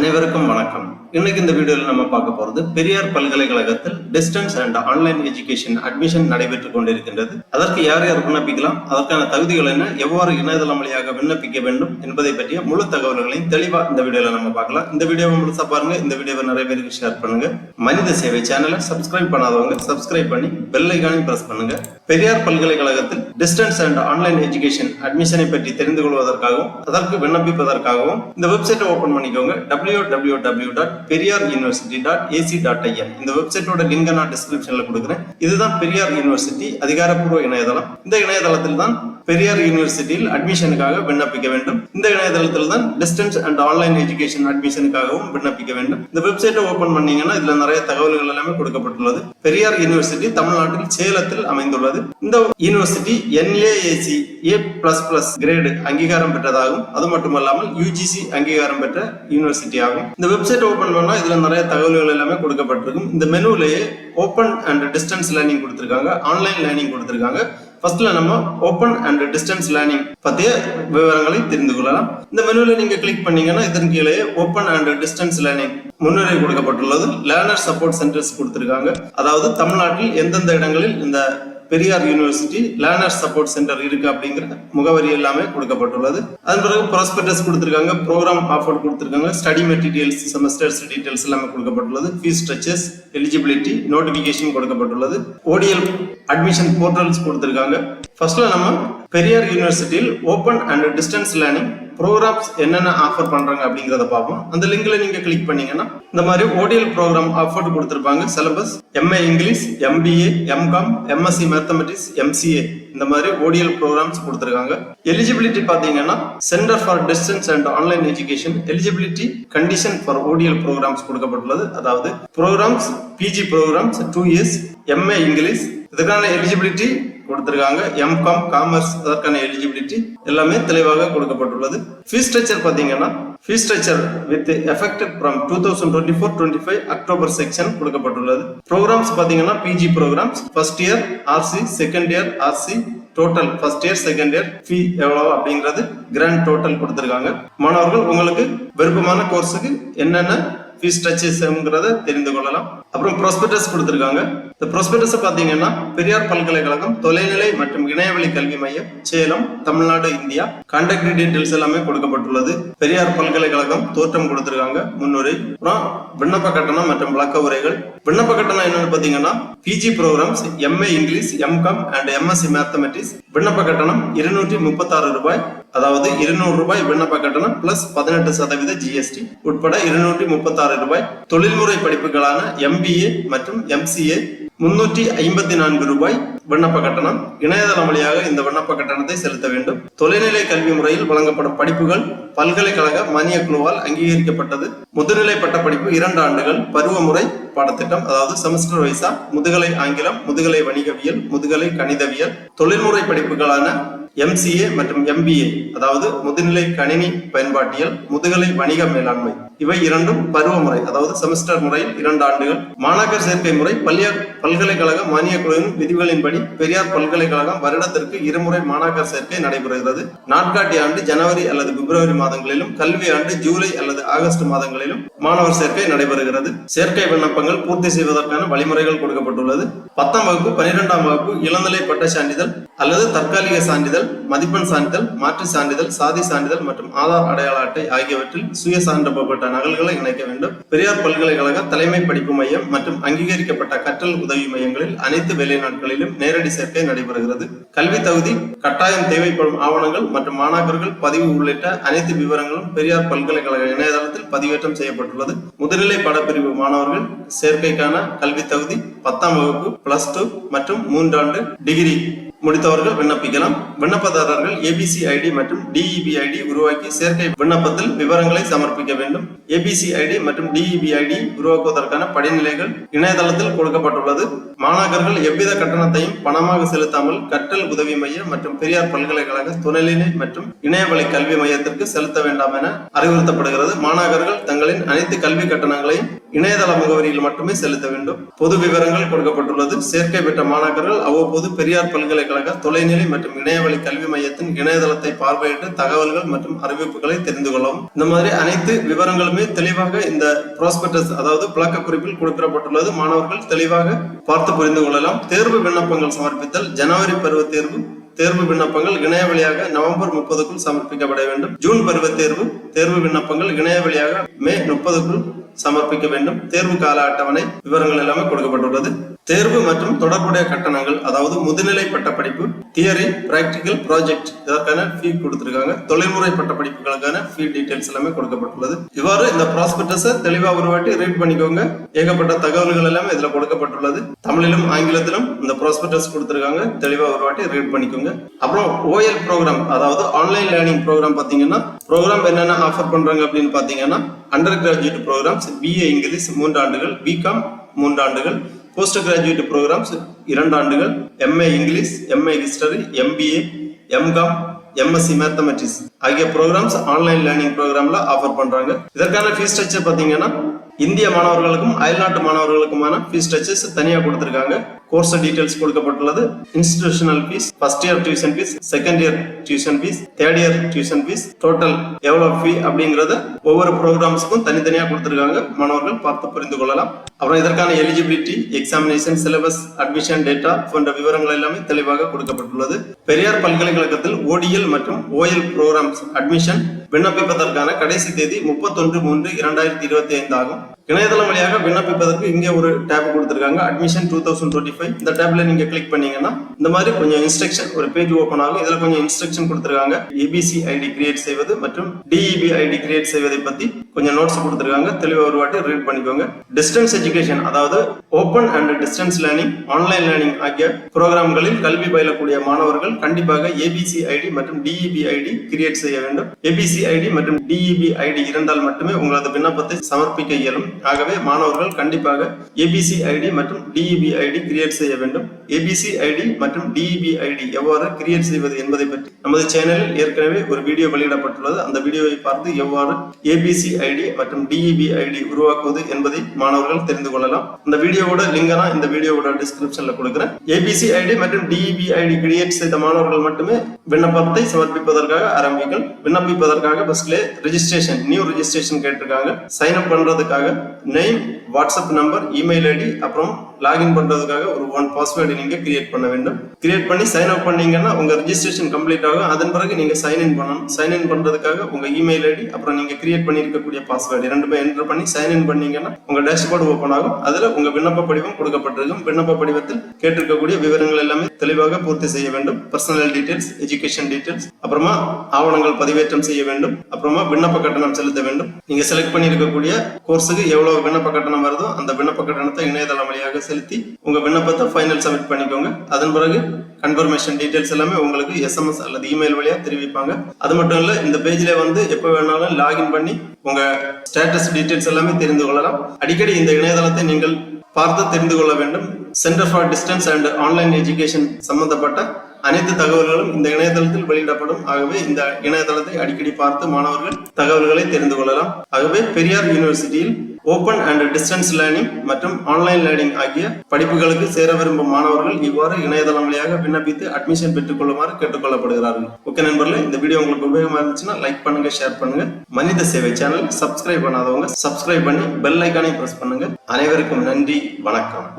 அனைவருக்கும் வணக்கம். இன்னைக்கு இந்த வீடியோல நம்ம பார்க்க போறது பெரியார் பல்கலைக்கழகத்தில் distance and online education admission நடைபெற்றுக் கொண்டிருக்கின்றது. அதற்கு யார் யார் விண்ணப்பிக்கலாம், அதற்கான தகுதிகள் என்ன, எவ்வாறு இணையதளம் வழியாக விண்ணப்பிக்க வேண்டும் என்பதை பற்றிய முழு தகவல்களையும் தெளிவா இந்த வீடியோல நம்ம பார்க்கலாம். இந்த வீடியோவை முழுசா பாருங்க. இந்த வீடியோவை நிறைய பேருக்கு ஷேர் பண்ணுங்க. மனித சேவை சேனலை சப்ஸ்கிரைப் பண்ணாதவங்க சப்ஸ்கிரைப் பண்ணி பெல் ஐகானையும் பிரஸ் பண்ணுங்க. பெரியார் பல்கலைக்கழகத்தில் டிஸ்டன்ஸ் அண்ட் ஆன்லைன் எஜுகேஷன் அட்மிஷனை பற்றி தெரிந்து கொள்வதற்காகவும் அதற்கு விண்ணப்பிப்பதற்காகவும் இந்த வெப்சைட்டை ஓபன் பண்ணிக்கோங்க. www.periyaruniversity.ac.in இந்த வெப்சைட்டோட லிங்கை நான் டிஸ்கிரிப்ஷன்ல கொடுக்குறேன். இதுதான் பெரியார் யூனிவர்சிட்டி அதிகாரப்பூர்வ இணையதளம். இந்த இணையதளத்தில் தான் பெரியார் யூனிவர்சிட்டியில் அட்மிஷனுக்காக விண்ணப்பிக்க வேண்டும். இந்த இணையதளத்தில் தான் டிஸ்டன்ஸ் அண்ட் ஆன்லைன் எஜுகேஷன் அட்மிஷனுக்காகவும் விண்ணப்பிக்க வேண்டும். இந்த வெப்சைட்டை ஓபன் பண்ணீங்கன்னா இதுல நிறைய தகவல்கள் எல்லாமே கொடுக்கப்பட்டுள்ளது. பெரியார் யூனிவர்சிட்டி தமிழ்நாட்டில் சேலத்தில் அமைந்துள்ளது. இந்த யூனிவர்சிட்டி NAAC A++ கிரேடு அங்கீகாரம் பெற்றதாகும். அது மட்டுமல்லாமல் UGC அங்கீகாரம் பெற்ற யூனிவர்சிட்டி ஆகும். இந்த வெப்சைட் ஓபன் பண்ணா இதுல நிறைய தகவல்கள் எல்லாமே கொடுக்கப்பட்டிருக்கும். இந்த மெனுலயே ஓபன் அண்ட் டிஸ்டன்ஸ் லேர்னிங் கொடுத்திருக்காங்க, ஆன்லைன் லேர்னிங் கொடுத்திருக்காங்க. ஃபர்ஸ்ட்ல நம்ம ஓபன் அண்ட் டிஸ்டன்ஸ் லேர்னிங் பத்திய விவரங்களை தெரிந்து கொள்ளலாம். இந்த மெனுல நீங்க கிளிக் பண்ணீங்கன்னா இதன் கீழே ஓபன் அண்ட் டிஸ்டன்ஸ் லேர்னிங் முன்னுரை கொடுக்கப்பட்டுள்ளது. லேர்னர் சப்போர்ட் சென்டர்ஸ் கொடுத்திருக்காங்க. அதாவது தமிழ்நாட்டில் எந்தெந்த இடங்களில் இந்த Periyar university learner support centre இருக்கு அப்படிங்கிற முகவரி எல்லாமே கொடுக்கப்பட்டுள்ளது. அதன் பிறகு ப்ராஸ்பெக்டஸ் கொடுத்திருக்காங்க, ப்ரோக்ராம் ஆஃபர் கொடுத்திருக்காங்க, ஸ்டடி மெட்டீரியல்ஸ், செமஸ்டர்ஸ் டீடைல்ஸ் எல்லாமே கொடுக்கப்பட்டுள்ளது. ஃபீஸ் ஸ்ட்ரக்சர்ஸ், எலிஜிபிலிட்டி, நோட்டிபிகேஷன் கொடுக்கப்பட்டுள்ளது. ODL அட்மிஷன் போர்ட்டல்ஸ் கொடுத்திருக்காங்க. ஃபர்ஸ்ட்ல நம்ம பெரியார் யூனிவர்சிட்டியில் open and distance learning programmes என்னென்ன ஆஃபர் பண்றாங்க அப்படிங்கறத பார்ப்போம். அந்த லிங்க்ல நீங்க கிளிக் பண்ணீங்கன்னா இந்த மாதிரி ODL ப்ரோக்ராம் ஆஃபர் கொடுத்திருப்பாங்க. Syllabus MA English, MBA, MCOM, MSc mathematics, MCA இந்த மாதிரி ODL ப்ரோக்ராம்ஸ் கொடுத்திருக்காங்க. எலிஜிபிலிட்டி பாத்தீங்கன்னா centre for distance and online education eligibility condition for ODL programmes கொடுக்கப்பட்டுள்ளது. அதாவது programmes PG programmes 2 years, MA English இதுக்கான eligibility கொடுத்திருக்காங்க. MCOM commerce அதற்கான eligibility எல்லாமே தெளிவாக கொடுக்கப்பட்டுள்ளது. ஃபீஸ் ஸ்ட்ரக்சர் பாத்தீங்கன்னா fees structure with effected from 2024-25 October section கொடுக்கப்பட்டுள்ளது. ப்ரோக்ராம்ஸ் பாத்தீங்கன்னா PG programmes first year RC, second year RC, total first year second year fee எவ்வளவு அப்படிங்கிறது கிராண்ட் டோட்டல் கொடுத்திருக்காங்க. மாணவர்கள் உங்களுக்கு விருப்பமான கோர்ஸுக்கு என்னென்ன ஃபீஸ் ஸ்ட்ரக்சர்ஸ்ங்கிறத தெரிந்து கொள்ளலாம். அப்புறம் ப்ராஸ்பெக்டஸ் கொடுத்திருக்காங்க. இந்த ப்ராஸ்பெக்டஸ் பாத்தீங்கன்னா பெரியார் பல்கலைக்கழகம் தொலைநிலை மற்றும் இணையவழி கல்வி மையம், Salem, Tamil Nadu, India. Contact details எல்லாமே கொடுக்கப்பட்டுள்ளது. பெரியார் பல்கலைக்கழகம் தோற்றம் கொடுத்திருக்காங்க, முன்னுரை, அப்புறம் விண்ணப்ப கட்டணம் மற்றும் விளக்க உரைகள். விண்ணப்ப கட்டணம் என்னன்னு பாத்தீங்கன்னா PG programmes MA English, MCOM and MSc mathematics விண்ணப்ப கட்டணம் 236 ரூபாய். அதாவது 200 ரூபாய் விண்ணப்ப கட்டணம் பிளஸ் 18% GST உட்பட 236 ரூபாய். தொழில்முறை படிப்புகளான MBA மற்றும் MCA 354 ரூபாய் விண்ணப்ப கட்டணம். இணையதளம் வழியாக இந்த விண்ணப்ப கட்டணத்தை செலுத்த வேண்டும். தொலைநிலை கல்வி முறையில் வழங்கப்படும் படிப்புகள் பல்கலைக்கழக மானிய குழுவால் அங்கீகரிக்கப்பட்டது. முதுநிலை பட்ட படிப்பு 2 ஆண்டுகள் பருவமுறை பாடத்திட்டம், அதாவது செமஸ்டர் வைஸா முதுகலை ஆங்கிலம், முதுகலை வணிகவியல், முதுகலை கணிதவியல். தொழில்முறை படிப்புகளான MCA மற்றும் MBA அதாவது முதுநிலை கணினி பயன்பாட்டியல், முதுகலை வணிக மேலாண்மை இவை இரண்டும் பருவமுறை அதாவது செமஸ்டர் முறையில் 2 ஆண்டுகள். மாணாக்கர் சேர்க்கை முறை பல்கலைக்கழக மானிய குழுவின் விதிகளின்படி பெரியார் பல்கலைக்கழகம் வருடத்திற்கு 2 முறை மாணாக்கர் சேர்க்கை நடைபெறுகிறது. நாட்காட்டி ஆண்டு ஜனவரி அல்லது பிப்ரவரி மாதங்களிலும், கல்வி ஆண்டு ஜூலை அல்லது ஆகஸ்ட் மாதங்களிலும் மாணவர் சேர்க்கை நடைபெறுகிறது. சேர்க்கை விண்ணப்பங்கள் பூர்த்தி செய்வதற்கான வழிமுறைகள் கொடுக்கப்பட்டுள்ளது. 10ஆம் வகுப்பு 12ஆம் வகுப்பு இளநிலை பட்ட சான்றிதழ் அல்லது தற்காலிக சான்றிதழ், மதிப்பெண் சான்றிதழ், மாற்று சான்றிதழ், சாதி சான்றிதழ் மற்றும் ஆதார் அடையாள அட்டை ஆகியவற்றில் சுய சான்றப்பட்ட நகல்களை இணைக்க வேண்டும். பெரியார் பல்கலைக்கழக தலைமை படிப்பு மையம் மற்றும் அங்கீகரிக்கப்பட்ட கற்றல் உதவி மையங்களில் அனைத்து வேலை நாட்களிலும் நேரடி சேர்க்கை நடைபெறுகிறது. கல்வி தகுதி, கட்டாயம் தேவைப்படும் ஆவணங்கள் மற்றும் மாணாக்கர்கள் பதிவு உள்ளிட்ட அனைத்து விவரங்களும் பெரியார் பல்கலைக்கழக இணையதளத்தில் பதிவேற்றம் செய்யப்பட்டுள்ளது. முதுநிலை பாடப்பிரிவு மாணவர்கள் சேர்க்கைக்கான கல்வி தகுதி 10ஆம் வகுப்பு, +2 மற்றும் 3 ஆண்டு டிகிரி முடித்தவர்கள் விண்ணப்பிக்கலாம். விண்ணப்பதாரர்கள் ABC ID மற்றும் DEB ID உருவாக்கி சேர்க்கை விண்ணப்பத்தில் விவரங்களை சமர்ப்பிக்க வேண்டும். ABC ID மற்றும் DEB ID உருவாக்குவதற்கான படிநிலைகள் இணையதளத்தில் கொடுக்கப்பட்டுள்ளது. மாணாக்கர்கள் எவ்வித கட்டணத்தையும் பணமாக செலுத்தாமல் கற்றல் உதவி மையம் மற்றும் பெரியார் பல்கலைக்கழக துணைநிலை மற்றும் இணையவழி கல்வி மையத்திற்கு செலுத்த வேண்டாம் என அறிவுறுத்தப்படுகிறது. மாணாக்கர்கள் தங்களின் அனைத்து கல்வி கட்டணங்களையும் இணையதள முகவரியில் மட்டுமே செலுத்த வேண்டும். பொது விவரங்கள் கொடுக்கப்பட்டுள்ளது. சேர்க்கை பெற்ற மாணாக்கர்கள் அவ்வப்போது பெரியார் பல்கலைக்கழக தொலைநிலை மற்றும் இணையவழி கல்வி மையத்தின் இணையதளத்தை பார்வையிட்டு தகவல்கள் மற்றும் அறிவிப்புகளை தெரிந்து கொள்ளவும். இந்த மாதிரி அனைத்து விவரங்களுமே தெளிவாக இந்த ப்ராஸ்பெக்டஸ் அதாவது விளக்க குறிப்பில் கொடுக்கப்பட்டுள்ளது. மாணவர்கள் தெளிவாக பார்த்து புரிந்து கொள்ளலாம். தேர்வு விண்ணப்பங்கள் சமர்ப்பித்தல் ஜனவரி பருவ தேர்வு விண்ணப்பங்கள் இணைய வழியாக நவம்பர் 30க்குள் சமர்ப்பிக்கப்பட வேண்டும். ஜூன் பருவ தேர்வு விண்ணப்பங்கள் இணைய வழியாக மே 30க்குள் சமர்ப்பிக்க வேண்டும். தேர்வு கால அட்டவணை விவரங்கள் எல்லாமே கொடுக்கப்பட்டுள்ளது. தேர்வு மற்றும் தொடர்புடைய கட்டணங்கள் அதாவது முதுநிலை பட்ட படிப்பு, தியரி, பிராக்டிகல், ப்ராஜெக்ட் இதற்கான ஃபீ கொடுத்திருக்காங்க. தொழில்முறை பட்ட படிப்புகளுக்கான ஃபீ டீடைல்ஸ் எல்லாமே கொடுக்கப்பட்டுள்ளது. இவ்வாறு இந்த ப்ராஸ்பெக்டஸை தெளிவா ஒரு வாட்டி ரீட் பண்ணிக்கோங்க. ஏகப்பட்ட தகவல்கள் எல்லாமே இதுல கொடுக்கப்பட்டுள்ளது. தமிழிலும் ஆங்கிலத்திலும் இந்த ப்ராஸ்பெக்டஸ் கொடுத்திருக்காங்க. தெளிவா ஒரு வாட்டி ரீட் பண்ணிக்கோங்க. அப்புறம் ஓஎல் ப்ரோக்ராம் அதாவது ஆன்லைன் லேர்னிங் ப்ரோக்ராம் பாத்தீங்கன்னா ப்ரோக்ராம் என்னென்ன ஆஃபர் பண்றாங்க அப்படின்னு பாத்தீங்கன்னா undergraduate programs BA English 3 ஆண்டுகள், BCom 3 ஆண்டுகள், போஸ்ட் கிராஜுவேட் ப்ரோக்ராம்ஸ் 2 ஆண்டுகள், MA English, MA history, MBA, MCom, MSc mathematics ஆகிய ப்ரோக்ராம்ஸ் ஆன்லைன் லேர்னிங் ப்ரோக்ராம்ல ஆஃபர் பண்றாங்க. இதற்கான ஃபீஸ் ஸ்ட்ரக்சர் பாத்தீங்கன்னா இந்திய மாணவர்களுக்கும் அயல்நாட்டு மாணவர்களுக்குமான ஃபீஸ் ஸ்ட்ரக்சர்ஸ் தனியா கொடுத்திருக்காங்க. கோர்ஸ் டீடைல்ஸ் கொடுக்கப்பட்டுள்ளது. Institutional fees, first year tuition fees, second year tuition fees, third year tuition fees, total எவ்வளவு ஃபீ அப்படிங்கறத ஒவ்வொரு ப்ரோக்ராம்ஸ்க்கும் தனித்தனியா கொடுத்திருக்காங்க. மாணவர்கள் பார்த்து புரிந்து கொள்ளலாம். அப்புறம் இதற்கான eligibility, examination, syllabus, admission data போன்ற விவரங்கள் எல்லாமே தெளிவாக கொடுக்கப்பட்டுள்ளது. பெரியார் பல்கலைக்கழகத்தில் ODL மற்றும் OL ப்ரோக்ராம்ஸ் அட்மிஷன் விண்ணப்பிப்பதற்கான கடைசி தேதி 31/3/2025 ஆகும். இணையதளம் வழியாக விண்ணப்பிப்பதற்கு இங்கே ஒரு டேப் கொடுத்திருக்காங்க, அட்மிஷன் 2025. இந்த டேப்ல நீங்க கிளிக் பண்ணீங்கன்னா இந்த மாதிரி கொஞ்சம் இன்ஸ்ட்ரக்ஷன் ஒரு பேஜ் ஓபன் ஆகும். இதுல கொஞ்சம் இன்ஸ்ட்ரக்ஷன் கொடுத்திருக்காங்க. ABC ID கிரியேட் செய்வது மற்றும் DEB ID கிரியேட் செய்வதை பத்தி கொஞ்சம் நோட்ஸ் கொடுத்திருக்காங்க. தெளிவா ஒரு வாட்டி ரீட் பண்ணிக்கோங்க. டிஸ்டன்ஸ் எஜுகேஷன் அதாவது open and distance learning, online learning ஆகிய புரோகிராம்களில் கல்வி பயிலக்கூடிய மாணவர்கள் கண்டிப்பாக ABC ID மற்றும் DEB ID கிரியேட் செய்ய வேண்டும். ABC ID மற்றும் DEB ID இருந்தால் மட்டுமே உங்களது விண்ணப்பத்தை சமர்ப்பிக்க இயலும். ஆகவே மாணவர்கள் கண்டிப்பாக ABC ID மற்றும் DEB ID கிரியேட் செய்ய வேண்டும். ABC ID மற்றும் DEB ID எவ்வாறு கிரியேட் செய்வது என்பதை பற்றி நமது சேனலில் ஏற்கனவே ஒரு வீடியோ வெளியிடப்பட்டுள்ளது. அந்த வீடியோவை பார்த்து எவ்வாறு ABC ID மற்றும் DEB ID உருவாக்குவது என்பதை மாணவர்கள் தெரிந்து கொள்ளலாம். இந்த வீடியோவோட லிங்க் நான் இந்த வீடியோவோட டிஸ்கிரிப்ஷன்ல கொடுக்கிறேன். ABC ID மற்றும் DEB ID கிரியேட் செய்த மாணவர்கள் மட்டுமே விண்ணப்பத்தை சமர்ப்பிப்பதற்காக ஆரம்பிங்கள். விண்ணப்பிப்பதற்காக ஃபர்ஸ்ட்ல ரெஜிஸ்ட்ரேஷன், நியூ ரெஜிஸ்ட்ரேஷன் கேட்டிருக்காங்க. சைன் அப் பண்றதுக்காக name, WhatsApp number, email ID, அப்புறம் லாகின் பண்றதுக்காக ஒரு 1 பாஸ்வேர்டு நீங்க கிரியேட் பண்ண வேண்டும். கிரியேட் பண்ணி சைன் அப் பண்ணீங்கன்னா உங்க ரெஜிஸ்ட்ரேஷன் கம்ப்ளீட் ஆகும். அதன் பிறகு நீங்க சைன் இன் பண்ணணும். சைன் இன் பண்றதுக்காக உங்க இமெயில் ஐடி அப்புறம் நீங்க கிரியேட் பண்ணி இருக்கக்கூடிய பாஸ்வேர்டு ரெண்டுமே என்டர் பண்ணி சைன் இன் பண்ணீங்கன்னா உங்க டேஷ்போர்டு ஓபன் ஆகும். அதுல உங்க விண்ணப்ப படிவம் கொடுக்கப்பட்டிருக்கும். விண்ணப்ப படிவத்தில் கேட்டிருக்கக்கூடிய விவரங்கள் எல்லாமே தெளிவாக பூர்த்தி செய்ய வேண்டும். பர்சனல் டீடைல்ஸ், எஜுகேஷன் டீடைல்ஸ், அப்புறமா ஆவணங்கள் பதிவேற்றம் செய்ய வேண்டும். அப்புறமா விண்ணப்ப கட்டணம் செலுத்த வேண்டும். நீங்க செலக்ட் பண்ணி இருக்கக்கூடிய கோர்ஸுக்கு எவ்வளவு விண்ணப்ப கட்டணம் வருதோ அந்த விண்ணப்ப கட்டணத்தை இணையதளம் வழியாக செலுத்தி உங்க விண்ணப்பத்தை ஃபைனல் சப்மிட் பண்ணிக்கோங்க. அதன் பிறகு கன்ஃபர்மேஷன் டீடைல்ஸ் எல்லாமே உங்களுக்கு SMS அல்லது இமெயில் வழியா தெரிவிப்பாங்க. அது மட்டும் இல்ல இந்த பேஜ்ல எப்ப வேணாலும் லாகின் பண்ணி உங்க ஸ்டேட்டஸ் டீடைல்ஸ் எல்லாமே தெரிந்து கொள்ளலாம். அடிக்கடி இந்த இணையதளத்தை நீங்கள் பார்த்து தெரிந்து கொள்ள வேண்டும். Centre for distance and online education சம்பந்தப்பட்ட அனைத்து தகவல்களும் இந்த இணையதளத்தில் வெளியிடப்படும். ஆகவே இந்த இணையதளத்தை அடிக்கடி பார்த்து மாணவர்கள் தகவல்களை தெரிந்து கொள்ளலாம். ஆகவே பெரியார் யூனிவர்சிட்டியில் ஓபன் அண்ட் டிஸ்டன்ஸ் லேர்னிங் மற்றும் ஆன்லைன் லேர்னிங் ஆகிய படிப்புகளுக்கு சேர விரும்பும் மாணவர்கள் இவ்வாறு இணையதளம் வழியாக விண்ணப்பித்து அட்மிஷன் பெற்றுக் கொள்ளுமாறு கேட்டுக்கொள்ளப்படுகிறார்கள். ஓகே நண்பர்களே, இந்த வீடியோ உங்களுக்கு உபயோகமா இருந்துச்சுன்னா லைக் பண்ணுங்க, ஷேர் பண்ணுங்க. மனித சேவை சேனல் சப்ஸ்கிரைப் பண்ணாதவங்க சப்ஸ்கிரைப் பண்ணி பெல் ஐக்கானை பிரஸ் பண்ணுங்க. அனைவருக்கும் நன்றி, வணக்கம்.